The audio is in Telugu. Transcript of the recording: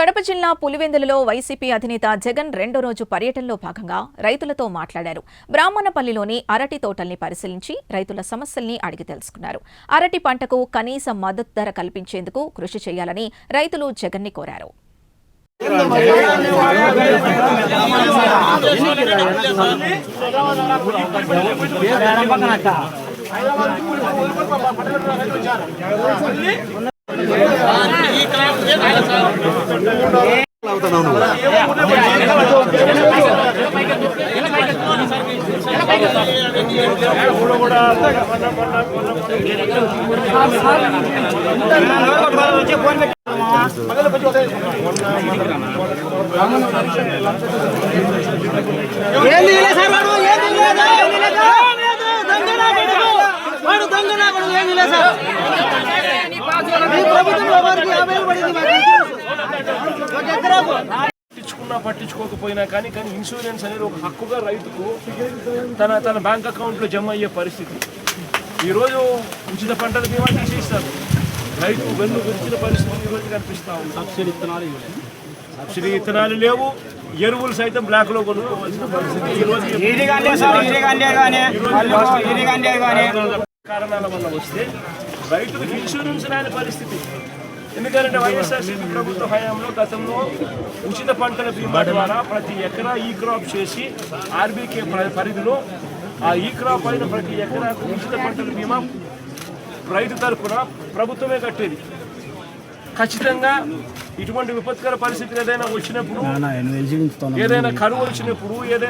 కడప జిల్లా పులివెందులలో వైసీపీ అధినేత జగన్ రెండో రోజు పర్యటనలో భాగంగా రైతులతో మాట్లాడారు. బ్రాహ్మణపల్లిలోని అరటి తోటల్ని పరిశీలించి రైతుల సమస్యల్ని అడిగి తెలుసుకున్నారు. అరటి పంటకు కనీస మద్దతు ధర కల్పించేందుకు కృషి చేయాలని రైతులు జగన్ని కోరారు. పట్టించుకోకపోయినా కానీ ఇన్సూరెన్స్ అనేది ఒక హక్కుగా రైతుకు తన బ్యాంక్ అకౌంట్లో జమ అయ్యే పరిస్థితి. ఈరోజు ఉచిత పంటల బీమా తీసేస్తారు, రైతు వెన్ను విరిచిన పరిస్థితి ఈరోజు కనిపిస్తూ ఉంది. సబ్సిడీ ఇత్తనాలు లేవు, ఎరువులు సైతం బ్లాక్ లో కొనుక్కోవాల్సిన పరిస్థితి ఈరోజు కారణాల వల్ల వస్తే రైతులకు ఇన్సూరెన్స్ రాని పరిస్థితి. ఎందుకంటే వైఎస్ఆర్సీపీ ప్రభుత్వ హయాంలో గతంలో ఉచిత పంటల బీమా ద్వారా ప్రతి ఎకరా ఈ క్రాప్ చేసి ఆర్బీకే పరిధిలో ఆ ఈ క్రాప్ అయిన ప్రతి ఎకరాకు ఉచిత పంటల బీమా రైతు తరఫున ప్రభుత్వమే కట్టేది. ఖచ్చితంగా ఇటువంటి విపత్కర పరిస్థితులు ఏదైనా వచ్చినప్పుడు, ఏదైనా కరువు వచ్చినప్పుడు, ఏదైనా